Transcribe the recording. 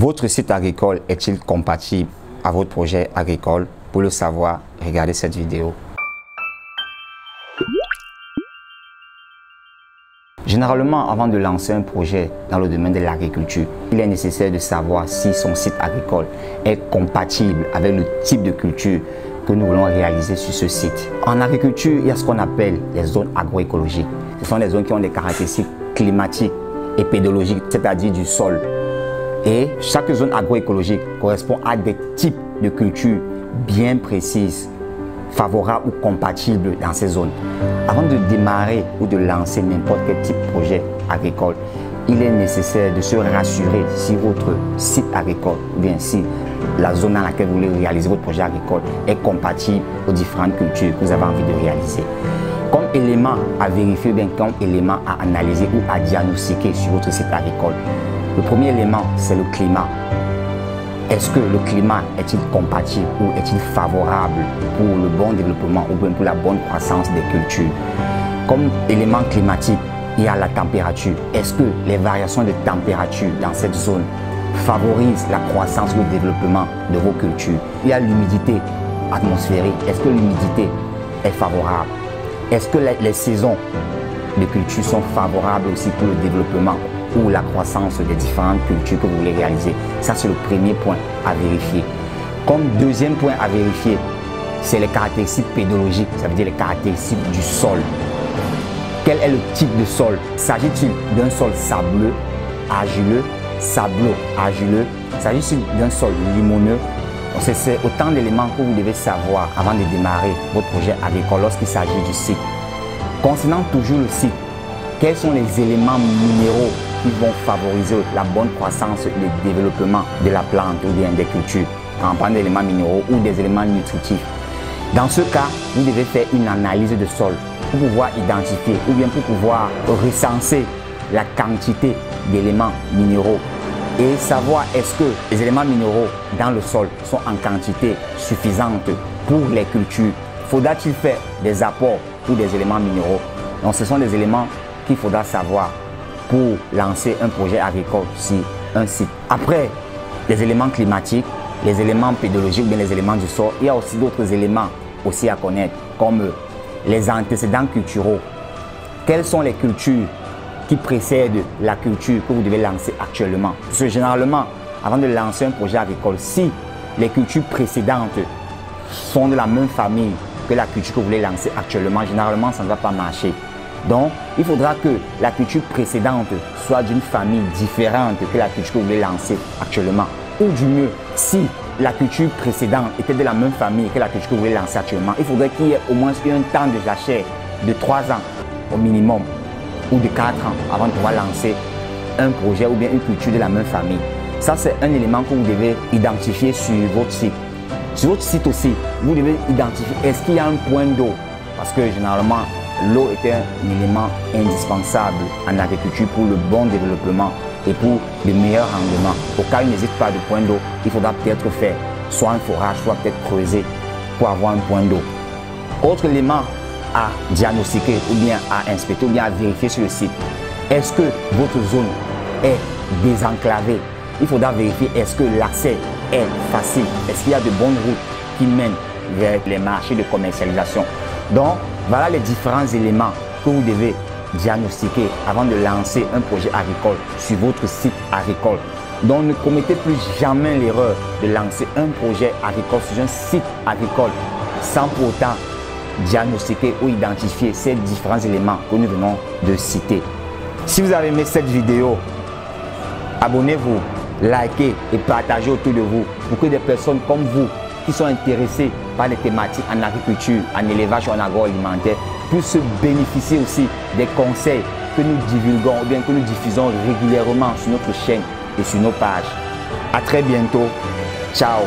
Votre site agricole est-il compatible à votre projet agricole? Pour le savoir, regardez cette vidéo. Généralement, avant de lancer un projet dans le domaine de l'agriculture, il est nécessaire de savoir si son site agricole est compatible avec le type de culture que nous voulons réaliser sur ce site. En agriculture, il y a ce qu'on appelle les zones agroécologiques. Ce sont des zones qui ont des caractéristiques climatiques et pédologiques, c'est-à-dire du sol. Et chaque zone agroécologique correspond à des types de cultures bien précises, favorables ou compatibles dans ces zones. Avant de démarrer ou de lancer n'importe quel type de projet agricole, il est nécessaire de se rassurer si votre site agricole, ou bien si la zone dans laquelle vous voulez réaliser votre projet agricole est compatible aux différentes cultures que vous avez envie de réaliser. Comme élément à vérifier, ou bien comme élément à analyser ou à diagnostiquer sur votre site agricole, le premier élément, c'est le climat. Est-ce que le climat est-il compatible ou est-il favorable pour le bon développement ou bien pour la bonne croissance des cultures? Comme élément climatique, il y a la température. Est-ce que les variations de température dans cette zone favorisent la croissance ou le développement de vos cultures? Il y a l'humidité atmosphérique. Est-ce que l'humidité est favorable? Est-ce que les saisons de culture sont favorables aussi pour le développement ou la croissance des différentes cultures que vous voulez réaliser? Ça, c'est le premier point à vérifier. Comme deuxième point à vérifier, c'est les caractéristiques pédologiques, ça veut dire les caractéristiques du sol. Quel est le type de sol? S'agit-il d'un sol sableux, argileux, sableux-argileux? S'agit-il d'un sol limoneux? C'est autant d'éléments que vous devez savoir avant de démarrer votre projet agricole lorsqu'il s'agit du site. Concernant toujours le site, quels sont les éléments minéraux qui vont favoriser la bonne croissance et le développement de la plante ou bien des cultures, en parlant d'éléments minéraux ou des éléments nutritifs? Dans ce cas, vous devez faire une analyse de sol pour pouvoir identifier ou bien pour pouvoir recenser la quantité d'éléments minéraux et savoir est-ce que les éléments minéraux dans le sol sont en quantité suffisante pour les cultures. Faudra-t-il faire des apports pour des éléments minéraux? Donc ce sont des éléments qu'il faudra savoir pour lancer un projet agricole sur un site. Après les éléments climatiques, les éléments pédologiques ou bien les éléments du sol, il y a aussi d'autres éléments aussi à connaître comme les antécédents culturaux. Quelles sont les cultures qui précèdent la culture que vous devez lancer actuellement? Parce que généralement, avant de lancer un projet agricole, si les cultures précédentes sont de la même famille que la culture que vous voulez lancer actuellement, généralement ça ne va pas marcher. Donc, il faudra que la culture précédente soit d'une famille différente que la culture que vous voulez lancer actuellement. Ou du mieux, si la culture précédente était de la même famille que la culture que vous voulez lancer actuellement, il faudrait qu'il y ait au moins un temps de jachère de 3 ans au minimum ou de 4 ans avant de pouvoir lancer un projet ou bien une culture de la même famille. Ça, c'est un élément que vous devez identifier sur votre site. Sur votre site aussi, vous devez identifier est-ce qu'il y a un point d'eau, parce que généralement, l'eau est un élément indispensable en agriculture pour le bon développement et pour de meilleurs rendements. Au cas où il n'existe pas de point d'eau, il faudra peut-être faire soit un forage, soit peut-être creuser pour avoir un point d'eau. Autre élément à diagnostiquer ou bien à inspecter ou bien à vérifier sur le site. Est-ce que votre zone est désenclavée? Il faudra vérifier est-ce que l'accès est facile. Est-ce qu'il y a de bonnes routes qui mènent vers les marchés de commercialisation? Donc, voilà les différents éléments que vous devez diagnostiquer avant de lancer un projet agricole sur votre site agricole. Donc, ne commettez plus jamais l'erreur de lancer un projet agricole sur un site agricole sans pour autant diagnostiquer ou identifier ces différents éléments que nous venons de citer. Si vous avez aimé cette vidéo, abonnez-vous, likez et partagez autour de vous pour que des personnes comme vous qui sont intéressés par les thématiques en agriculture, en élevage ou en agroalimentaire puissent bénéficier aussi des conseils que nous divulguons ou bien que nous diffusons régulièrement sur notre chaîne et sur nos pages. À très bientôt. Ciao.